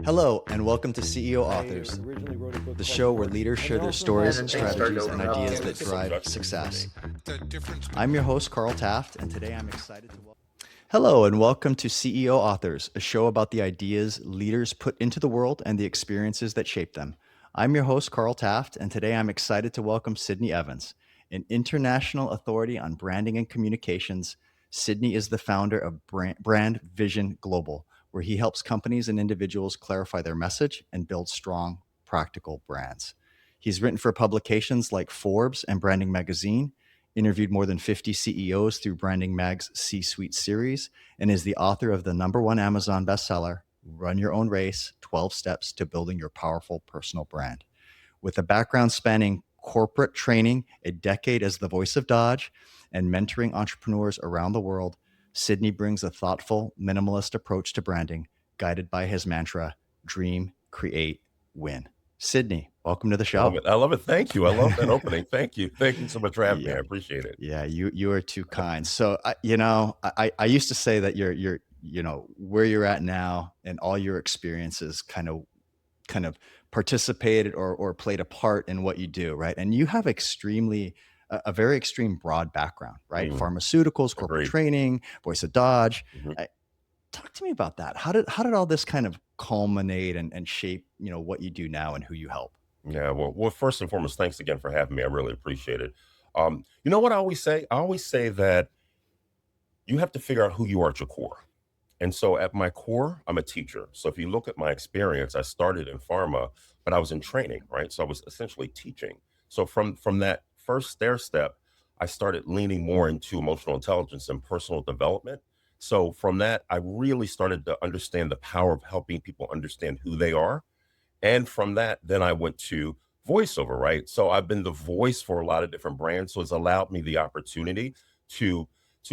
Hello, and welcome to CEO Authors, the show where leaders share their stories, strategies, and ideas that drive success. I'm your host, Carl Taft, and today I'm excited to welcome. Hello, and welcome to CEO Authors, a show about the ideas leaders put into the world and the experiences that shape them. I'm your host, Carl Taft, and today I'm excited to welcome Sidney Evans, an international authority on branding and communications. Sidney is the founder of Brand Vision Global, where he helps companies and individuals clarify their message and build strong, practical brands. He's written for publications like Forbes and Branding Magazine, interviewed more than 50 CEOs through Branding Mag's C-Suite series, and is the author of the #1 Amazon bestseller, Run Your Own Race, 12 Steps to Building Your Powerful Personal Brand. With a background spanning corporate training, a decade as the voice of Dodge, and mentoring entrepreneurs around the world, Sidney brings a thoughtful, minimalist approach to branding, guided by his mantra, dream, create, win. Sidney, welcome to the I love show. it. I love it. Thank you. I love that opening. Thank you. Thank you so much for having me. I Yeah, appreciate it. yeah, you are too kind. So, I used to say that you're where you're at now and all your experiences kind of participated or played a part in what you do, right? And you have a very extreme broad background, right? Mm, Pharmaceuticals, corporate agreed. training, voice of Dodge. Mhm. Talk to me about that. How did all this kind of culminate and shape, what you do now and who you help? Yeah. Well, first and foremost, thanks again for having me. I really appreciate it. You know what I always say? I always say that you have to figure out who you are at your core. And so at my core, I'm a teacher. So if you look at my experience, I started in pharma, but I was in training, right? So I was essentially teaching. So from that first stair step, I started leaning more into emotional intelligence and personal development. So from that, I really started to understand the power of helping people understand who they are. And from that, then I went to voiceover, right? So I've been the voice for a lot of different brands. So it's allowed me the opportunity to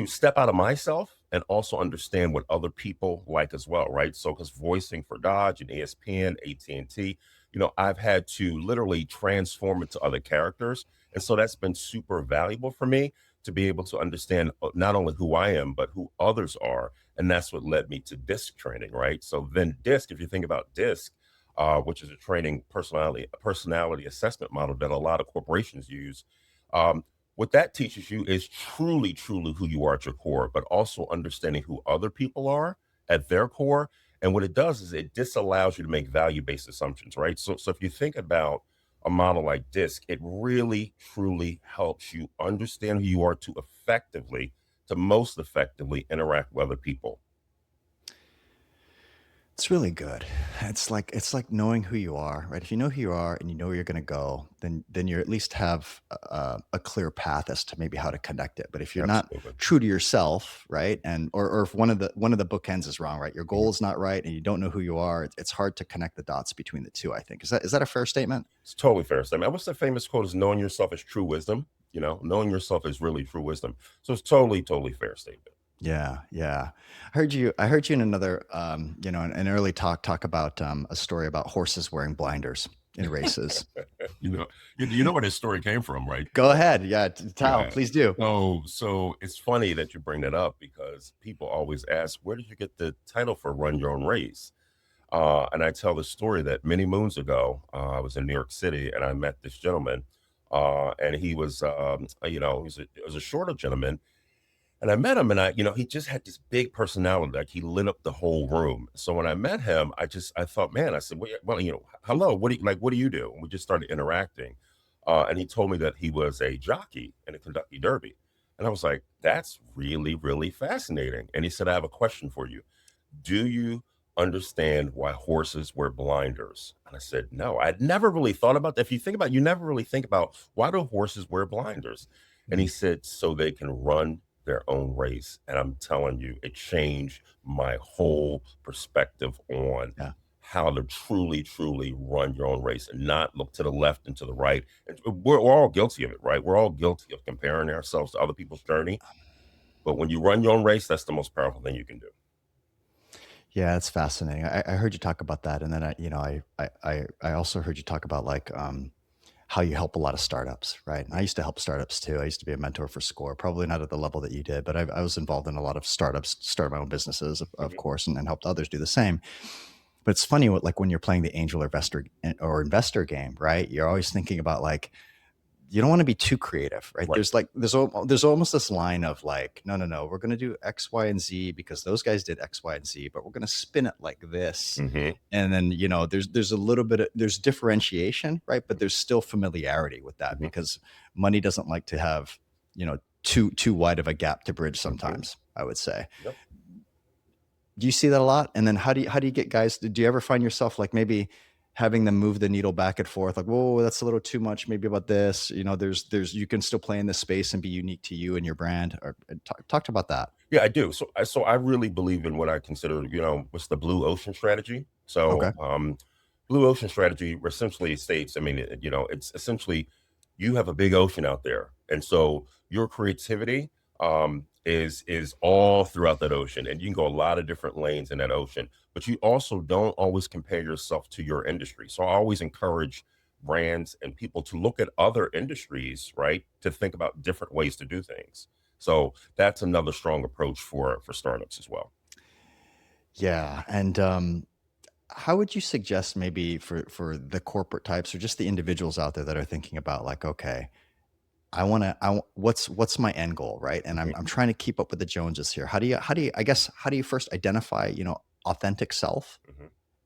step out of myself and also understand what other people like as well, right? So because voicing for Dodge and ESPN, AT&T, I've had to literally transform into other characters. And so that's been super valuable for me to be able to understand not only who I am, but who others are. And that's what led me to DISC training, right? So then DISC, if you think about DISC, which is a training personality assessment model that a lot of corporations use. What that teaches you is truly, truly who you are at your core, but also understanding who other people are at their core. And what it does is it disallows you to make value-based assumptions, right? So if you think about a model like DISC, it really, truly helps you understand who you are to most effectively interact with other people. It's really good. It's like knowing who you are, right? If you know who you are and you know where you're going to go, then you at least have a clear path as to maybe how to connect it. But if you're not Absolutely. true to yourself, right, and or if one of the bookends is wrong, right, your goal is not right, and you don't know who you are, it's hard to connect the dots between the two. I think is that a fair statement? It's totally fair. I mean, what's the famous quote is knowing yourself is true wisdom. Knowing yourself is really true wisdom. So it's totally, totally fair statement. Yeah, yeah. I heard you in another, an early talk about a story about horses wearing blinders in races. You know, you know where this story came from, right? Go ahead. Yeah, tell, Yeah. please do. So it's funny that you bring that up because people always ask, where did you get the title for Run Your Own Race? And I tell the story that many moons ago, I was in New York City and I met this gentleman, and he was, he was a shorter gentleman. And I met him and he just had this big personality, like he lit up the whole room. So when I met him, I thought, man, I said, well, hello, what do you do? And we just started interacting. And he told me that he was a jockey in a Kentucky Derby. And I was like, that's really, really fascinating. And he said, I have a question for you. Do you understand why horses wear blinders? And I said, no, I'd never really thought about that. If you think about it, you never really think about why do horses wear blinders? And he Mm, said, so they can run their own race. And I'm telling you, it changed my whole perspective on yeah. how to truly, truly run your own race and not look to the left and to the right. And we're all guilty of it, right? We're all guilty of comparing ourselves to other people's journey. But when you run your own race, that's the most powerful thing you can do. Yeah, it's fascinating. I heard you talk about that, and then I also heard you talk about like how you help a lot of startups, right? And I used to help startups too. I used to be a mentor for Score, probably not at the level that you did, but I was involved in a lot of startups, started my own businesses, of Mhm. course, and helped others do the same. But it's funny what, like when you're playing the angel investor game, right? You're always thinking about like, you don't want to be too creative, right? Right. There's almost this line of like, no, we're going to do X, Y, and Z because those guys did X, Y, and Z, but we're going to spin it like this. Hmm. And then, there's a little bit of, there's differentiation, right? But there's still familiarity with that Hmm. because money doesn't like to have, too wide of a gap to bridge Hmm. sometimes, I would say. Yep. Do you see that a lot? And then how do you get guys? Do you ever find yourself like maybe having them move the needle back and forth, like, whoa, that's a little too much, maybe about this? There's you can still play in this space and be unique to you and your brand. Or talked about that. Yeah, I do. So I really believe in what I consider, what's the blue ocean strategy. So Okay. blue ocean strategy essentially states, I mean, it's essentially you have a big ocean out there, and so your creativity is all throughout that ocean, and you can go a lot of different lanes in that ocean. But you also don't always compare yourself to your industry. So I always encourage brands and people to look at other industries, right, to think about different ways to do things. So that's another strong approach for startups as well. Yeah. And how would you suggest maybe for the corporate types or just the individuals out there that are thinking about like, okay, what's my end goal, right? And I'm Mhm. I'm trying to keep up with the Joneses here. How do you first identify, authentic self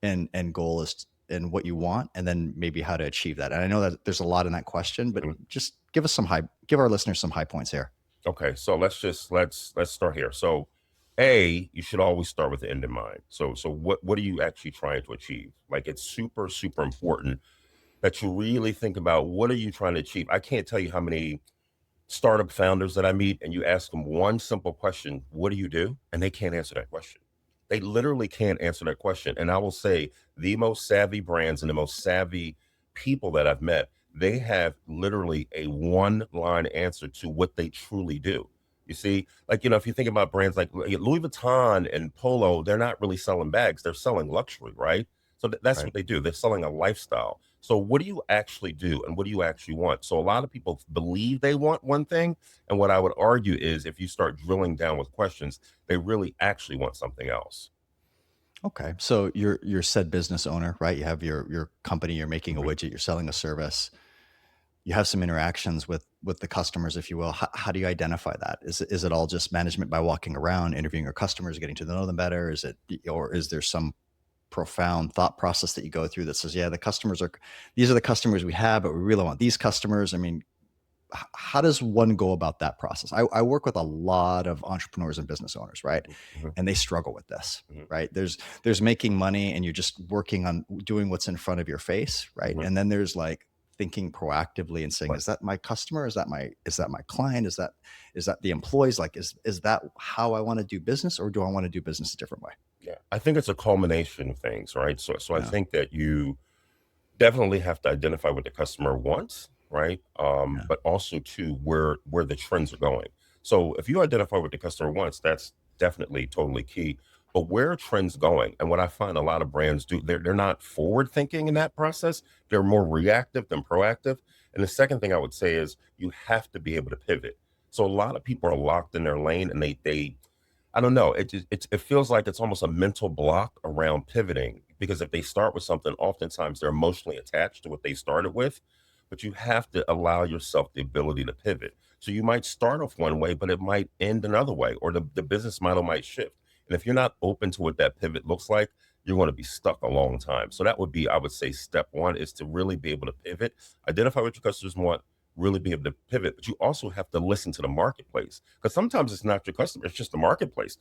Mhm. and goal is and what you want, and then maybe how to achieve that. And I know that there's a lot in that question, but Mhm. just give our listeners some high points here. Okay, so let's start here. So, you should always start with the end in mind. So what are you actually trying to achieve? Like it's super super important that you really think about what are you trying to achieve. I can't tell you how many startup founders that I meet, and you ask them one simple question, what do you do? And they can't answer that question. They literally can't answer that question. And I will say the most savvy brands and the most savvy people that I've met, they have literally a one line answer to what they truly do. You see, like, if you think about brands like Louis Vuitton and Polo, they're not really selling bags, they're selling luxury, right? So that's Right. what they do. They're selling a lifestyle. So what do you actually do and what do you actually want? So a lot of people believe they want one thing. And what I would argue is if you start drilling down with questions, they really actually want something else. Okay. So you're said business owner, right? You have your company, you're making a Mhm. widget, you're selling a service. You have some interactions with the customers, if you will. How do you identify that? Is it all just management by walking around, interviewing your customers, getting to know them better? Or is there some profound thought process that you go through that says, yeah, these are the customers we have, but we really want these customers? I mean, how does one go about that process? I work with a lot of entrepreneurs and business owners, right? Mhm. And they struggle with this, Mhm. right? There's making money and you're just working on doing what's in front of your face, right? Mhm. And then there's like thinking proactively and saying, Right. is that my customer? Is that my client? Is that the employees? Like, is that how I want to do business, or do I want to do business a different way? Yeah. I think it's a culmination of things, right? So I Yeah. think that you definitely have to identify what the customer wants, right? Yeah. But also too where the trends are going. So if you identify what the customer wants, that's definitely totally key. But where are trends going? And what I find a lot of brands do, they're not forward thinking in that process. They're more reactive than proactive. And the second thing I would say is you have to be able to pivot. So a lot of people are locked in their lane and they I don't know. It feels like it's almost a mental block around pivoting because if they start with something, oftentimes they're emotionally attached to what they started with. But you have to allow yourself the ability to pivot. So you might start off one way, but it might end another way, or the business model might shift. And if you're not open to what that pivot looks like, you're going to be stuck a long time. So that would be, I would say, step one is to really be able to pivot, identify what your customers want, really be able to pivot, but you also have to listen to the marketplace because sometimes it's not your customer, it's just the marketplace.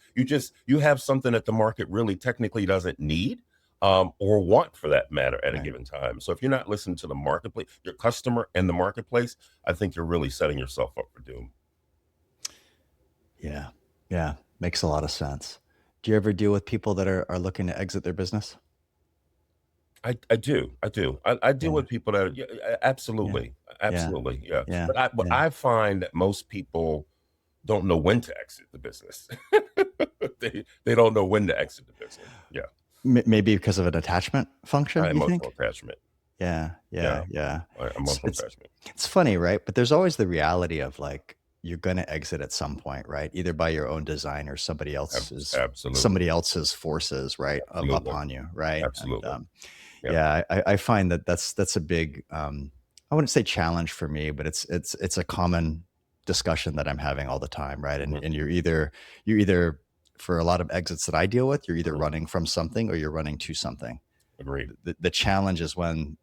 You have something that the market really technically doesn't need or want for that matter at a Right. given time. So if you're not listening to the marketplace, your customer and the marketplace, I think you're really setting yourself up for doom. Yeah. Yeah. Makes a lot of sense. Do you ever deal with people that are looking to exit their business? I do. I deal Yeah. with people that, yeah, Yeah. absolutely, Yeah. absolutely, yeah. Yeah. But Yeah. I find that most people don't know when to exit the business. They don't know when to exit the business. Yeah, Maybe because of an attachment function, you emotional think? attachment. Yeah, Yeah, yeah, yeah. It's emotional it's attachment. it's funny, right? But there's always the reality of like, you're going to exit at some point, right? Either by your own design or Absolutely. somebody else's forces, right, Absolutely. upon you, right? And Absolutely. Yeah. yeah, I find that that's a big I wouldn't say challenge for me, but it's a common discussion that I'm having all the time, right? And Hmm. and you're either for a lot of exits that I deal with, you're either Hmm. running from something or you're running to something. Agreed. The challenge is when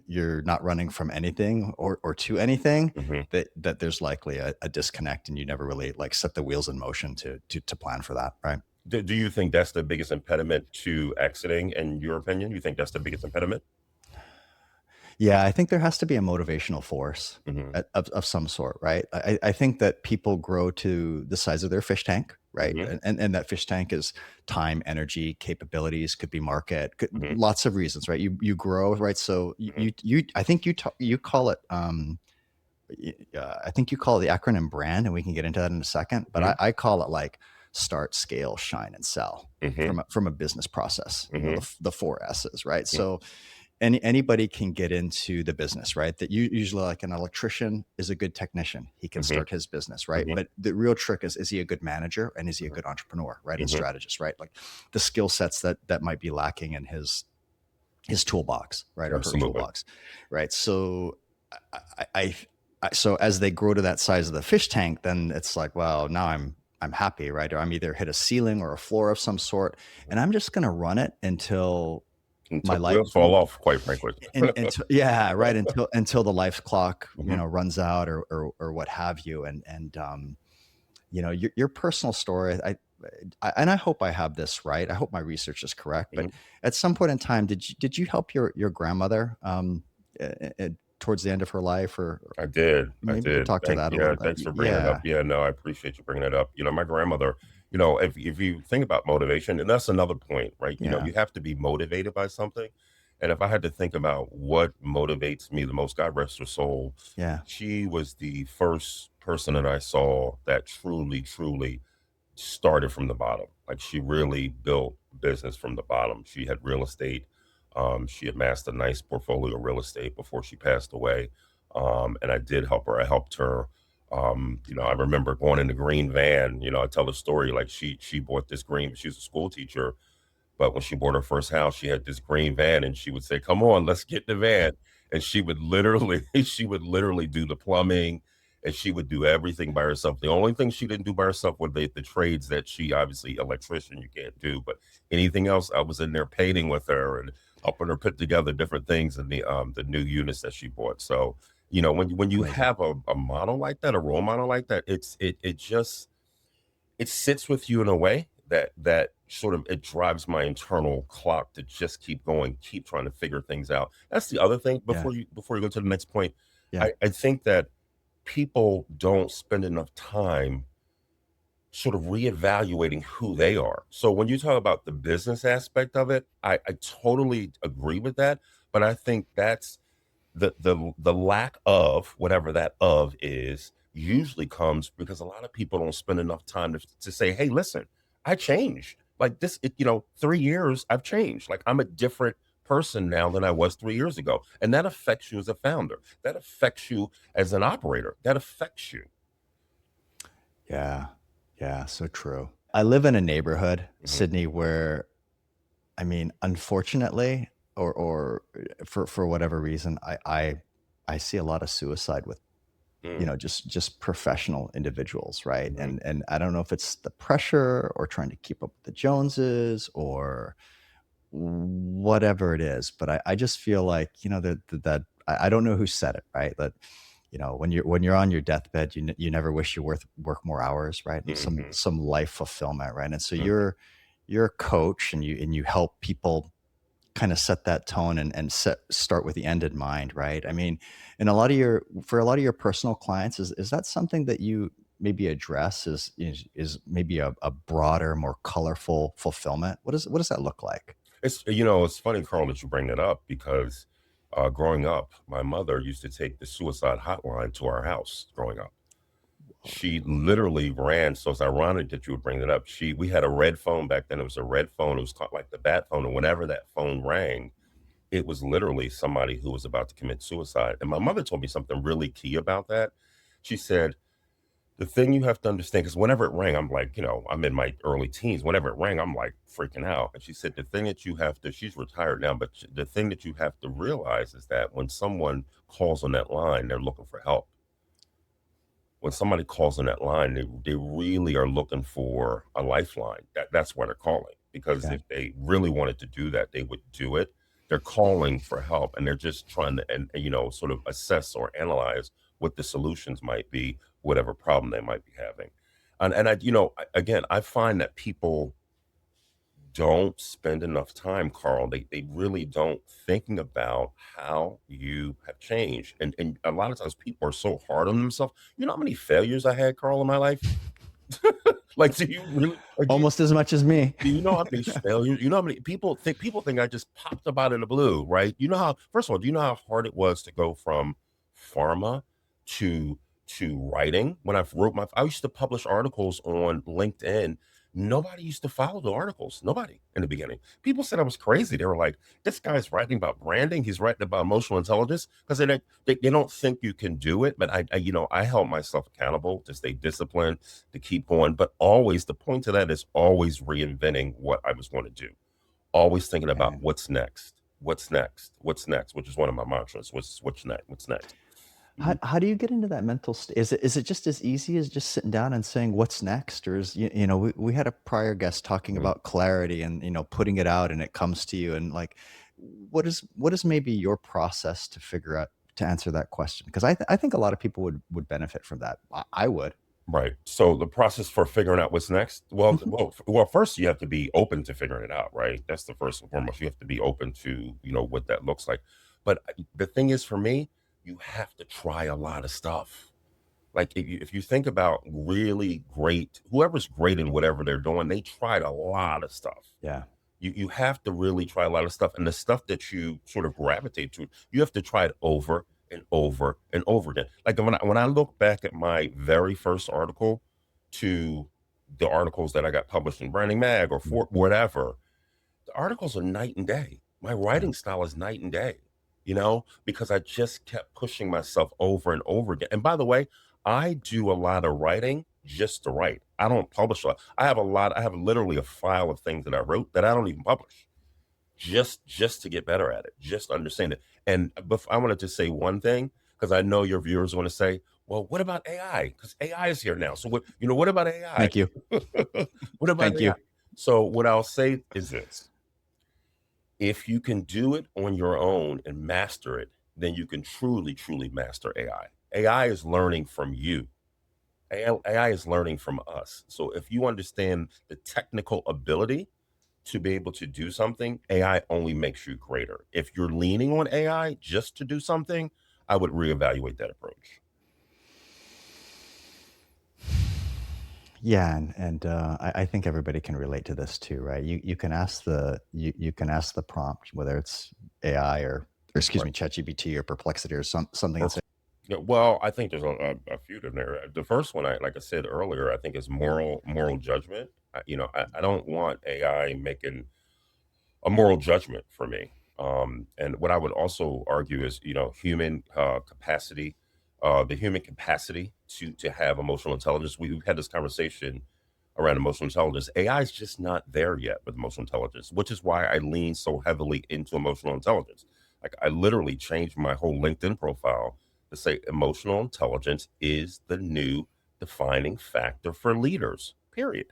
you're not running from anything or to anything, Hmm. that there's likely a disconnect and you never really like set the wheels in motion to plan for that, right? Do you think that's the biggest impediment to exiting, in your opinion? You think that's the biggest impediment? Yeah, I think there has to be a motivational force Hmm. of some sort, right? I think that people grow to the size of their fish tank, right? Hmm. And that fish tank is time, energy, capabilities, could be market, Hmm. lots of reasons, right? You grow, right? So Hmm. I think you call it I think you call it the acronym brand, and we can get into that in a second. But Hmm. I call it like start, scale, shine, and sell Hmm. from a business process. You know, Hmm. the four S's, right? So anybody can get into the business, right? That you usually like an electrician is a good technician. He can Hmm. start his business, right? Hmm. But the real trick is he a good manager and is he a good entrepreneur, right? And Hmm. strategist, right? Like the skill sets that might be lacking in his toolbox, right? Or her Absolutely. toolbox, right? So I, I, so as they grow to that size of the fish tank, then it's like, well, now I'm happy, right? Or I'm either hit a ceiling or a floor of some sort, and I'm just going to run it until my Until the life, wheels fall off, quite frankly. and until yeah, right, until the life clock, Hmm. runs out or what have you, and your personal story. And I hope I have this right. I hope my research is correct. But Hmm. at some point in time, did you help your grandmother towards the end of her life, or I did. I maybe you could did. talk to that a little bit? Thanks for bringing it up. Yeah, Yeah, no, I appreciate you bringing it up. My grandmother, if you think about motivation, and that's another point, right? yeah, You have to be motivated by something. And if I had to think about what motivates me the most, God rest her soul, yeah. she was the first person that I saw that truly, truly started from the bottom. Like she really built business from the bottom. She had real estate. She amassed a nice portfolio of real estate before she passed away. And I did help her. I helped her. I remember going in the green van. I tell the story like she bought this green. She was a school teacher, but when she bought her first house, she had this green van, and she would say, "Come on, let's get in the van." And she would literally, she would literally do the plumbing, and she would do everything by herself. The only thing she didn't do by herself were the trades that she obviously electrician you can't do, but anything else, I was in there painting with her and helping her put together different things in the new units that she bought. So when you Amazing. have a model like that, a role model like that, it just it sits with you in a way that sort of it drives my internal clock to just keep going, keep trying to figure things out. That's the other thing Yeah, before you go to the next point. yeah, I think that people don't spend enough time sort of reevaluating who they are. So when you talk about the business aspect of it, I totally agree with that. But I think that's the lack of whatever that of is usually comes because a lot of people don't spend enough time to say, hey, listen, I changed. Like 3 years I've changed. Like I'm a different person now than I was 3 years ago. And that affects you as a founder. That affects you as an operator. That affects you. yeah, yeah. So true. I live in a neighborhood, Hmm. Sydney, where I mean, unfortunately, or for whatever reason, I see a lot of suicide with Mm. just professional individuals, right? Hmm. And I don't know if it's the pressure or trying to keep up with the Joneses or whatever it is, but I just feel like that I don't know who said it, right? That when you're on your deathbed, you never wish you work more hours, right? And Hmm. some life fulfillment, right? And so Hmm. you're a coach and you help people kind of set that tone and start with the end in mind, right? I mean, and for a lot of your personal clients, is that something that you maybe address is maybe a broader, more colorful fulfillment? What does that look like? It's funny, Carl, that you bring that up because growing up, my mother used to take the suicide hotline to our house growing up. She literally ran. So it's ironic that you would bring that up. We had a red phone back then. It was a red phone. It was called like the bat phone. And whenever that phone rang, it was literally somebody who was about to commit suicide. And my mother told me something really key about that. She said, The thing you have to understand, because whenever it rang, I'm like, I'm in my early teens. Whenever it rang, I'm like freaking out. And she said, the thing that you have to, she's retired now, but the thing that you have to realize is that when someone calls on that line, they're looking for help. When somebody calls on that line, they really are looking for a lifeline. That's why they're calling. Because Okay. if they really wanted to do that, they would do it. They're calling for help, and they're just trying to, and sort of assess or analyze what the solutions might be, whatever problem they might be having. And again, I find that people don't spend enough time, Carl. They really don't thinking about how you have changed. And a lot of times people are so hard on themselves. You know how many failures I had, Carl, in my life? Like, do you really like Almost as much as me. do you know how many failures? You know how many people think I just popped up out of the blue, right? You know how first of all, do you know how hard it was to go from pharma to writing? When I used to publish articles on LinkedIn. Nobody used to follow the articles. Nobody in the beginning. People said I was crazy. They were like, "This guy's writing about branding. He's writing about emotional intelligence." Because they don't think you can do it. But I held myself accountable to stay disciplined, to keep going. But always the point of that is always reinventing what I was going to do. Always thinking about Okay. what's next, what's next, what's next, which is one of my mantras. What's next? What's next? Mhm. How do you get into that mental state? Is it just as easy as just sitting down and saying what's next, or is we had a prior guest talking Mhm. about clarity and putting it out and it comes to you, and like what is maybe your process to figure out to answer that question? Because I think a lot of people would benefit from that. I would. Right. So the process for figuring out what's next. Mhm. Well. First, you have to be open to figuring it out. Right. That's the first and foremost. You have to be open to what that looks like. But the thing is, for me, you have to try a lot of stuff. Like if you think about really great, whoever's great in whatever they're doing, they tried a lot of stuff. Yeah. You have to really try a lot of stuff, and the stuff that you sort of gravitate to, you have to try it over and over and over again. Like when I look back at my very first article to the articles that I got published in Branding Mag or Mm. for whatever, the articles are night and day. My Yeah. writing style is night and day, because I just kept pushing myself over and over again. And by the way, I do a lot of writing just to write. I don't publish a lot. I have literally a file of things that I wrote that I don't even publish. Just to get better at it, just understand it. And I wanted to say one thing because I know your viewers want to say, well, what about AI? Because AI is here now. So what about AI? Thank you. What about Thank AI? you. So what I'll say is this: if you can do it on your own and master it, then you can truly, truly master AI. AI is learning from you. AI is learning from us. So if you understand the technical ability to be able to do something, AI only makes you greater. If you're leaning on AI just to do something, I would reevaluate that approach. Yeah, and I think everybody can relate to this too, right? You can ask the prompt, whether it's AI or excuse Right. me, ChatGPT or Perplexity or something, and say, Yeah, well, I think there's a few of them there. The first one, like I said earlier, I think is moral judgment. I don't want AI making a moral judgment for me. And what I would also argue is, human capacity, the human capacity to have emotional intelligence. We've had this conversation around emotional intelligence. AI is just not there yet with emotional intelligence, which is why I lean so heavily into emotional intelligence. Like I literally changed my whole LinkedIn profile to say emotional intelligence is the new defining factor for leaders. Period.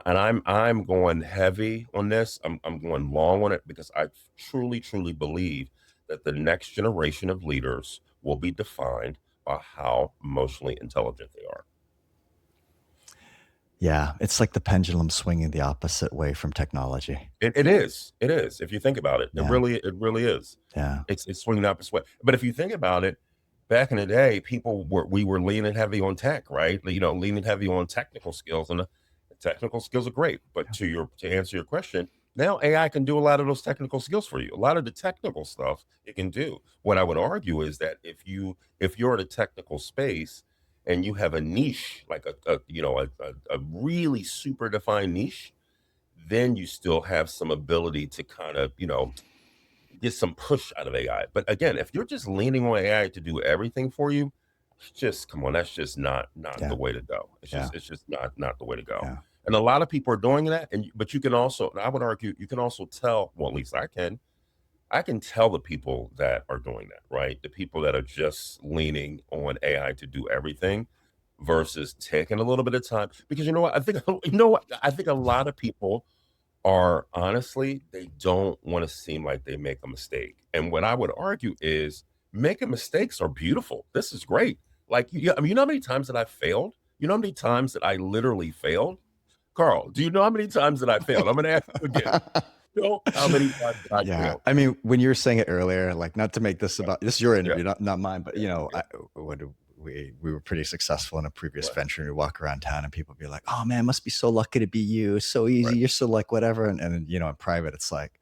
And I'm going heavy on this. I'm going long on it because I truly, truly believe that the next generation of leaders will be defined by how emotionally intelligent they are. yeah, it's like the pendulum swinging the opposite way from technology. It is. It is. If you think about it, Yeah, it really is. yeah, It's swinging the opposite way. But if you think about it, back in the day, we were leaning heavy on tech, right? Leaning heavy on technical skills, and the technical skills are great. But yeah. to answer your question, now AI can do a lot of those technical skills for you. A lot of the technical stuff it can do. What I would argue is that if you're in a technical space and you have a niche, like a really super defined niche, then you still have some ability to kind of get some push out of AI. But again, if you're just leaning on AI to do everything for you, just come on, that's just not Yeah. the way to go. Yeah. It's just not the way to go. Yeah. And a lot of people are doing that, but you can also, and I would argue, you can also tell. Well, at least I can tell the people that are doing that, right? The people that are just leaning on AI to do everything versus taking a little bit of time. Because you know what? I think you know what? I think a lot of people are honestly, they don't want to seem like they make a mistake. And what I would argue is making mistakes are beautiful. This is great. Like, I mean, you know how many times that I failed? You know how many times that I literally failed? Carl, do you know how many times that I failed? I'm going to ask you again. You know how many times that I Yeah. failed? I mean, when you were saying it earlier, like, not to make this Yeah, about this is your yeah, interview, not mine, but yeah, yeah. we were pretty successful in a previous Right, venture, and we walk around town and people be like, "Oh man, must be so lucky to be you. It's so easy. right. You're so like whatever." And in private, it's like,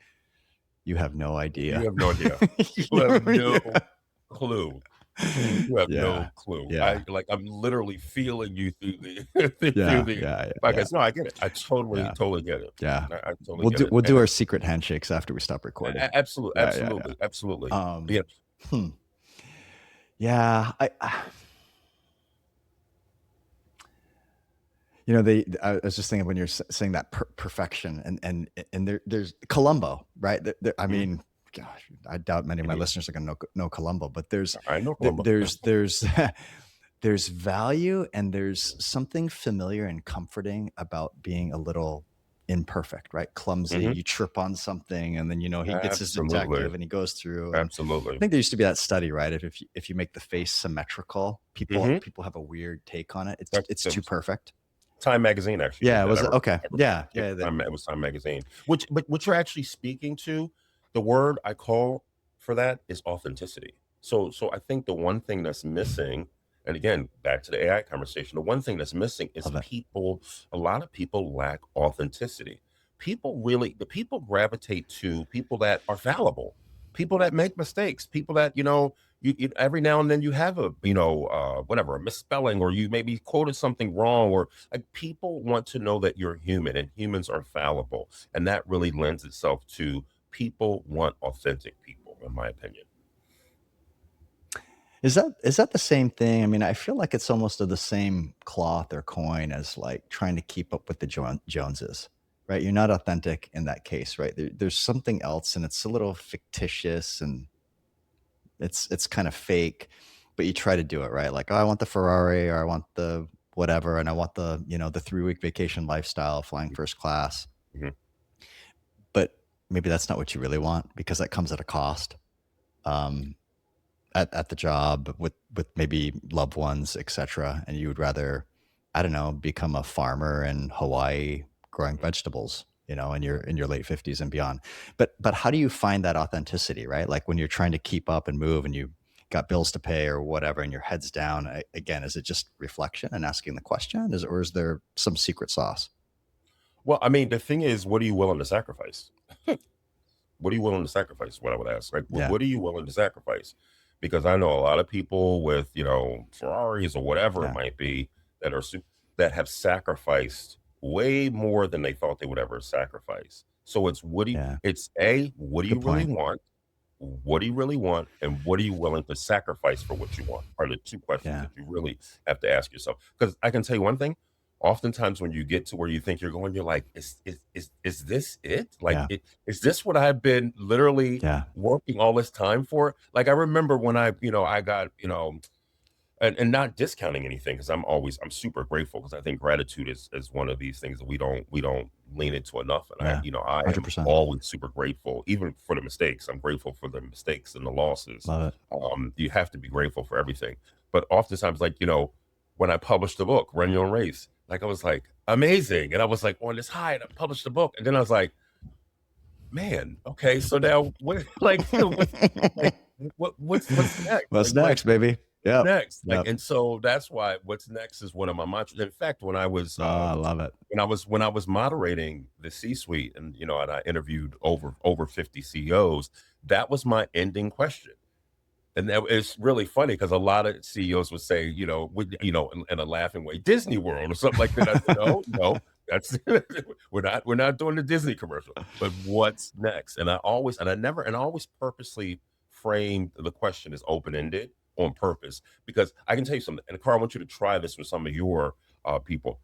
you have no You idea. have no idea. You have Yeah. no clue. You have Yeah. no clue. Yeah. I'm literally feeling you through the through Yeah. the Yeah. Yeah. podcast. No, I get it. I Yeah. totally get it. Yeah. I totally We'll get do it. we'll do And our secret handshakes after we stop recording. Yeah. Yeah. absolutely, absolutely. Yeah. Yeah. Hmm. Yeah. I was just thinking when you're saying that perfection and there's Columbo, right? I Mhm, mean, gosh, I doubt many of my mhm. listeners are going to know Columbo, but there's I know there- Columbo. there's there's value and there's something familiar and comforting about being a little imperfect, right? Clumsy. Mhm. You trip on something, and then he gets his Absolutely, detective and he goes through. And I absolutely. think there used to be that study, right? If you make the face symmetrical, people Mhm. people have a weird take on it. It's That too was perfect. Time Magazine actually did Yeah, that. was it? Okay. Yeah, Yeah, yeah, It was Time Magazine. But what you're actually speaking to, the word I call for that is authenticity. So I think the one thing that's missing, and again, back to the AI conversation, the one thing that's missing is love it. a lot of people lack authenticity. The people gravitate to people that are fallible, people that make mistakes, people that, you every now and then you have a, whatever, a misspelling, or you maybe quoted something wrong, or like people want to know that you're human and humans are fallible. And that really lends itself to people want authentic people, in my opinion. Is that the same thing? I mean, I feel like it's almost of the same cloth or coin as like trying to keep up with the Joneses, right? You're not authentic in that case, right? There's something else, and it's a little fictitious, and it's kind of fake, but you try to do it right. Like, oh, I want the Ferrari, or I want the whatever, and I want the 3 week vacation lifestyle, flying first class. Mhm. But maybe that's not what you really want because that comes at a cost. Um, at the job with maybe loved ones, etc. And you would rather, I don't know, become a farmer in Hawaii growing vegetables, in your late 50s and beyond. But how do you find that authenticity, right? Like when you're trying to keep up and move and you got bills to pay or whatever and your head's down, again, is it just reflection and asking the question? Or is there some secret sauce? Well, I mean, the thing is, what are you willing to sacrifice? What are you willing to sacrifice? What I would ask, like, Yeah. what are you willing to sacrifice? Because I know a lot of people with, Ferraris or whatever it Yeah. might be that that have sacrificed way more than they thought they would ever sacrifice. So Yeah. what do you Good really point. want? What do you really want? And what are you willing to sacrifice for what you want? Are the two questions Yeah. that you really have to ask yourself. Because I can tell you one thing. Oftentimes, when you get to where you think you're going, you're like, is this it? Like, Yeah. is this what I've been literally Yeah. working all this time for? Like, I remember when I got, and not discounting anything, because I'm super grateful, because I think gratitude is one of these things that we don't lean into enough. And Yeah. I am 100%. always super grateful, even for the mistakes. I'm grateful for the mistakes and the losses. Love it. You have to be grateful for everything. But oftentimes, like, when I published the book, Run Your Own Race, like, I was like, amazing. And I was like on this high, and I published the book. And then I was like, man, okay, so now what, like, like, what's next? What's next, baby? What's Yep. next? Like, Yep. and so that's why what's next is one of my mantras. In fact, Oh, I love it. when I was moderating the C-suite, and and I interviewed over 50 CEOs, that was my ending question. And that it's really funny because a lot of CEOs would say, in a laughing way, Disney World or something like that. I said, no, no, that's we're not doing the Disney commercial. But what's next? And I always purposely framed the question as open ended, on purpose, because I can tell you something. And Carl, I want you to try this with some of your people.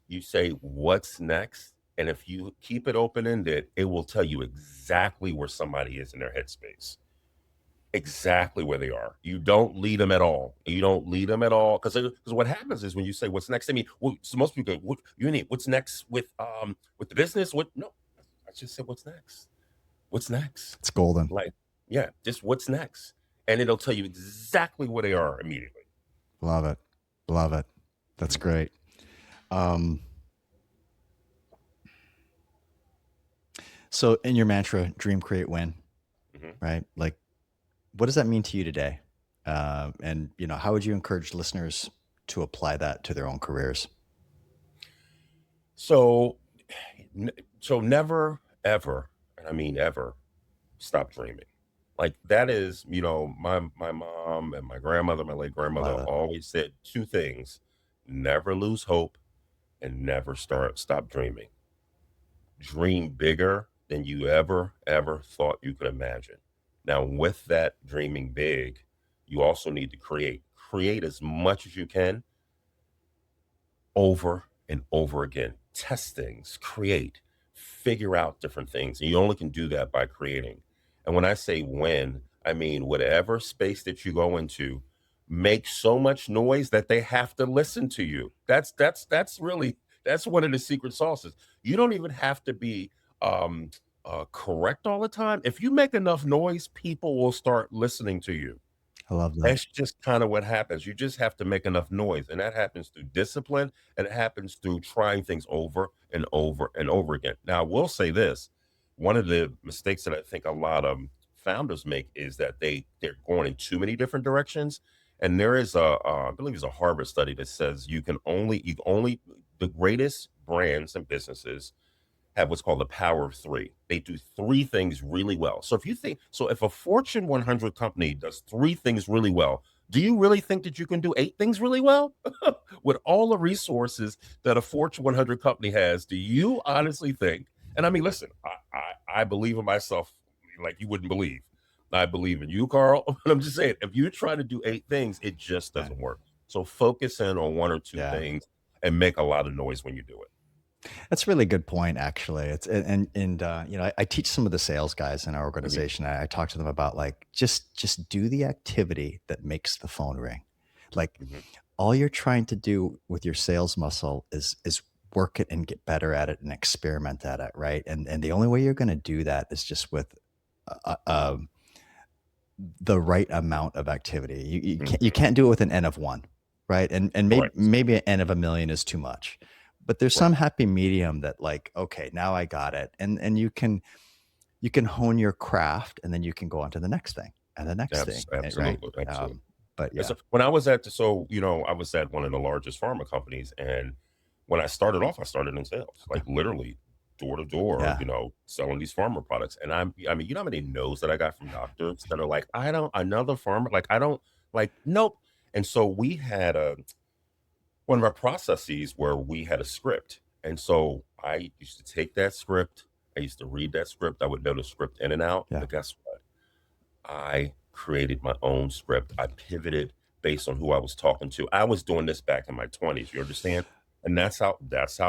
You say, "What's next?" And if you keep it open ended, it will tell you exactly where somebody is in their headspace, exactly where they are. You don't lead them at all. You don't lead them at all, because what happens is when you say what's next. I mean, well, so most people go, "What you need? What's next with the business?" What? No, I just said, "What's next? What's next?" It's golden. Like, yeah, just what's next, and it'll tell you exactly where they are immediately. Love it. Love it. That's great. So in your mantra, dream, create, win, Mhm. right? Like, what does that mean to you today? And how would you encourage listeners to apply that to their own careers? So, so never ever, and I mean ever, stop dreaming. Like that is, my mom and my grandmother, my late grandmother, Love it. always said two things: never lose hope and never stop dreaming. Dream bigger than you ever thought you could imagine. Now, with that dreaming big, you also need to create as much as you can over and over again. Test things, create, figure out different things. And you only can do that by creating. And when I say win, I mean whatever space that you go into, make so much noise that they have to listen to you. That's really that's one of the secret sauces. You don't even have to be um correct all the time. If you make enough noise, people will start listening to you. I love that. That's just kind of what happens. You just have to make enough noise, and that happens through discipline, and it happens through trying things over and over and over again. Now, I will say this: one of the mistakes that I think a lot of founders make is that they're going in too many different directions. And there is I believe it's a Harvard study that says you only the greatest brands and businesses have what's called the power of three. They do three things really well. So if a Fortune 100 company does three things really well, do you really think that you can do eight things really well? With all the resources that a Fortune 100 company has, do you honestly think? And I mean, listen, I believe in myself like you wouldn't believe. I believe in you, Carl. But I'm just saying, if you're trying to do eight things, it just Right. doesn't work. So focus in on one or two Yeah. things and make a lot of noise when you do it. That's a really good point, actually. It's and I teach some of the sales guys in our Mhm, organization. I talk to them about like just do the activity that makes the phone ring. Like mhm. all you're trying to do with your sales muscle is work it and get better at it and experiment at it, right? And the only way you're going to do that is just with uh, uh, the right amount of activity. You Mhm. can't do it with an N of one, right? And Correct. maybe an N of a million is too much. But there's Right. some happy medium that like, okay, now I got it. And you can hone your craft and then you can go on to the next thing and the next thing, right? Absolutely, absolutely. But And yeah. so when I was at I was at one of the largest pharma companies, and when I started off, I started in sales, Okay. like literally door to door, Yeah. selling these pharma products. And I mean, you know how many no's that I got from doctors that are like, I don't another pharma, like I don't like, nope. And so we had one of our processes where we had a script. And so I used to take that script, I used to read that script, I would know the script in and out. Yeah. But guess what? I created my own script. I pivoted based on who I was talking to. I was doing this back in my 20s, you understand? And that's how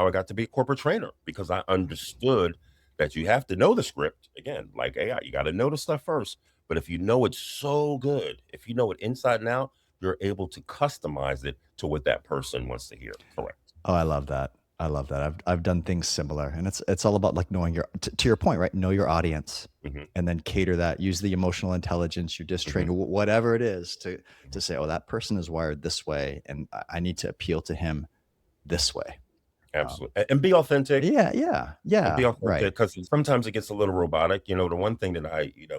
I got to be a corporate trainer, because I understood that you have to know the script. Again, like AI, you got to know the stuff first. But if you know it so good, if you know it inside and out, you're able to customize it to what that person wants to hear. Correct. Oh, I love that. I love that. I've done things similar, and it's all about like knowing to your point, right? Know your audience, Hmm. and then cater that. Use the emotional intelligence, your Hmm. distrain, whatever it is, Hmm. to say, oh, that person is wired this way, and I need to appeal to him this way. Um, Absolutely. And be authentic. yeah, yeah, And be yeah. authentic, Right. because sometimes it gets a little robotic. The one thing that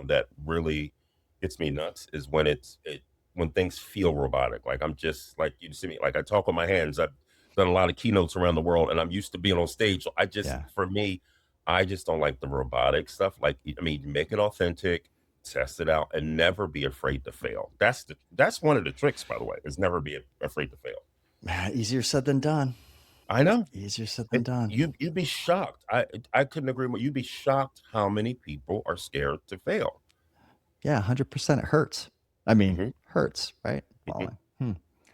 that really gets me nuts is when things feel robotic. Like I'm just like you see me, like I talk with my hands. I've done a lot of keynotes around the world, and I'm used to being on stage. So Yeah. for me, I just don't like the robotic stuff. Like, I mean, make it authentic, test it out, and never be afraid to fail. That's one of the tricks, by the way, is never be afraid to fail. Easier said than done. I know. Easier said than done. You'd be shocked. I couldn't agree more. You'd be shocked how many people are scared to fail. Yeah, 100%. It hurts. I mean, Mhm. Hertz, right? Mhm.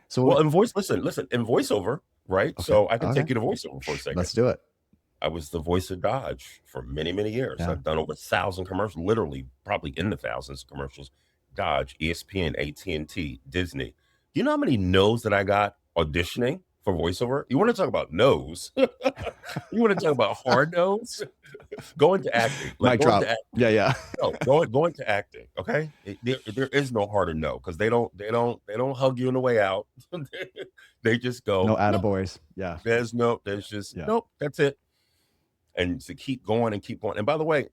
So Well, in listen, in voiceover, right? okay, So I can okay. take you to voiceover for a second. Let's do it. I was the voice of Dodge for many, many years. Yeah. I've done over 1,000 commercials, literally probably in the thousands of commercials. Dodge, ESPN, AT&T, Disney. You know how many no's that I got auditioning for voiceover? You want to talk about no's? You want to talk about hard no's? Go into acting. Like Mic go into drop. acting. Yeah. No, go into acting. Okay, there is no harder no because they don't hug you on the way out. They just No go no. attaboys. Yeah. There's just Yeah. nope. That's it. And to keep going and keep going. And by the way,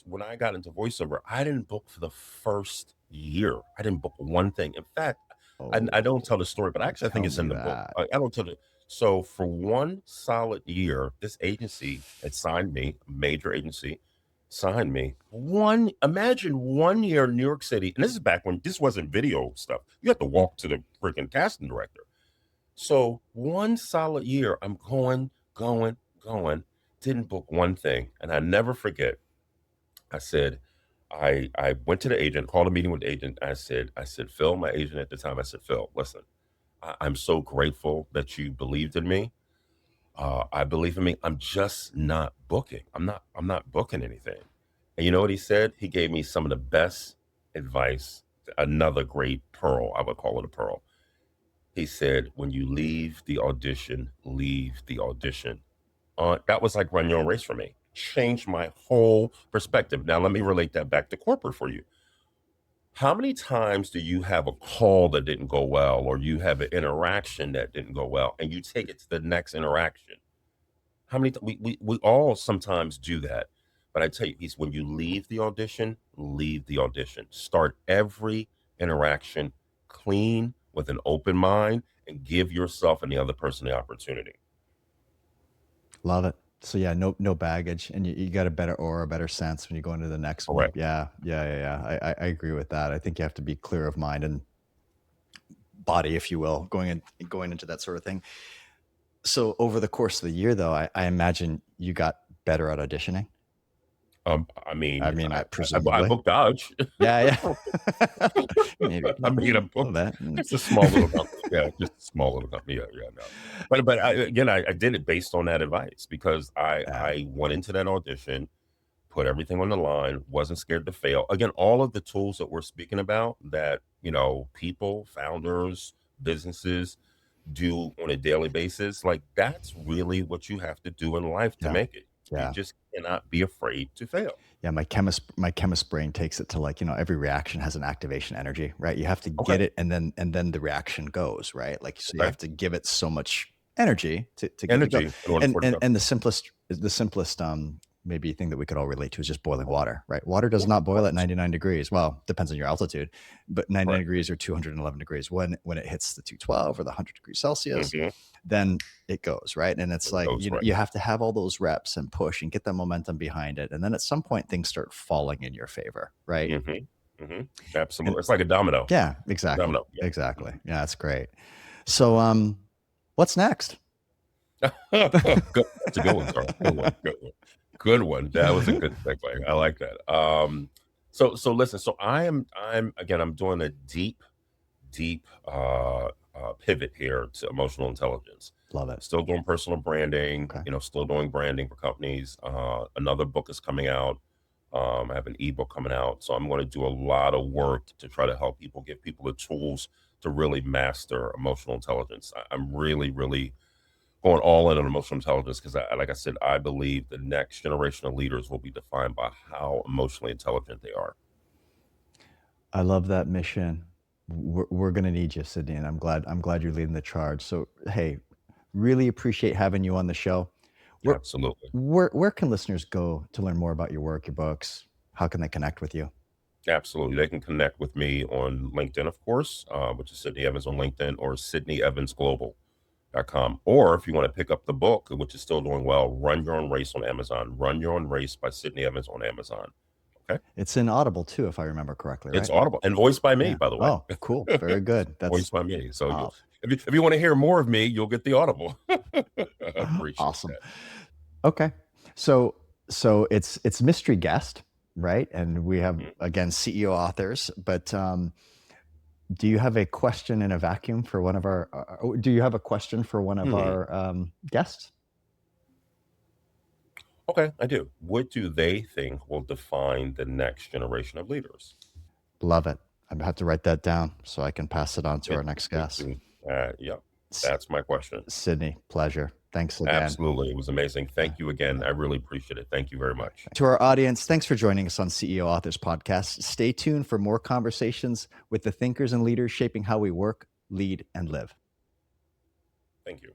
when I got into voiceover, I didn't book for the first year. I didn't book one thing. In fact, I don't tell the story, but actually I think Tell it's in me the book. that. I don't tell it. So for one solid year, this agency had signed me, a major agency, signed me. Imagine 1 year in New York City, and this is back when this wasn't video stuff. You have to walk to the freaking casting director. So one solid year, I'm going, didn't book one thing. And I never forget, I said, I went to the agent, called a meeting with the agent. I said, Phil, my agent at the time, I said, Phil, listen, I'm so grateful that you believed in me. I believe in me. I'm just not booking. I'm not booking anything. And you know what he said? He gave me some of the best advice. Another great pearl. I would call it a pearl. He said, when you leave the audition, leave the audition. That was like run your own race for me. Changed my whole perspective. Now, let me relate that back to corporate for you. How many times do you have a call that didn't go well, or you have an interaction that didn't go well, and you take it to the next interaction? How many? We all sometimes do that. But I tell you, he's when you leave the audition, leave the audition. Start every interaction clean with an open mind and give yourself and the other person the opportunity. Love it. So yeah, no baggage, and you got a better aura, a better sense when you go into the next one. Correct. Yeah. I agree with that. I think you have to be clear of mind and body, if you will, going into that sort of thing. So over the course of the year, though, I imagine you got better at auditioning. I mean, I presumably. booked Dodge. Yeah. Maybe. I mean, a book. It's a small little company. Yeah, just a small little company. Yeah, no. But I did it based on that advice because I went into that audition, put everything on the line, wasn't scared to fail. Again, all of the tools that we're speaking about that, people, founders, businesses do on a daily basis, like that's really what you have to do in life to make it. Yeah. You just cannot be afraid to fail. Yeah, my chemist brain takes it to like, every reaction has an activation energy, right? You have to get it and then the reaction goes, right? Like, so you have to give it so much energy to get it go. And the simplest maybe thing that we could all relate to is just boiling water, right? Water does not boil at 99 degrees. Well, depends on your altitude, but 99 degrees or 211 degrees. When it hits the 212 or the 100 degrees Celsius, then it goes, right? And it's like, you have to have all those reps and push and get the momentum behind it. And then at some point things start falling in your favor, right? Absolutely. And it's like a domino. Yeah, exactly. Domino. Yeah. Exactly. Yeah, that's great. So, what's next? Good. That's a good one, Carl. Good one. That was a good segue. I like that. So listen. So I'm doing a deep pivot here to emotional intelligence. Love it. Still doing personal branding. Still doing branding for companies. Another book is coming out. I have an ebook coming out. So I'm going to do a lot of work to try to help people, give people the tools to really master emotional intelligence. I'm really, really going all in on emotional intelligence because, like I said, I believe the next generation of leaders will be defined by how emotionally intelligent they are. I love that mission. We're going to need you, Sidney, and I'm glad you're leading the charge. So, hey, really appreciate having you on the show. Absolutely. Where can listeners go to learn more about your work, your books? How can they connect with you? Absolutely. They can connect with me on LinkedIn, of course, which is Sidney Evans on LinkedIn, or SydneyEvansGlobal.com. Or if you want to pick up the book, which is still doing well, Run Your Own Race on Amazon. Run Your Own Race by Sidney Evans on Amazon. Okay. It's in Audible too, if I remember correctly, right? It's Audible and voiced by me, by the way. Oh, cool. Very good. That's voiced by me. So if you want to hear more of me, you'll get the Audible. Appreciate awesome. That. Okay. So it's mystery guest, right? And we have, again, CEO authors, but Do you have a question in a vacuum for one of our? Do you have a question for one of our guests? Okay, I do. What do they think will define the next generation of leaders? Love it. I have to write that down so I can pass it on to our next Me guest. too. Yep, that's my question. Sidney, pleasure. Thanks again. Absolutely. It was amazing. Thank you again. I really appreciate it. Thank you very much. To our audience, thanks for joining us on CEO Authors Podcast. Stay tuned for more conversations with the thinkers and leaders shaping how we work, lead, and live. Thank you.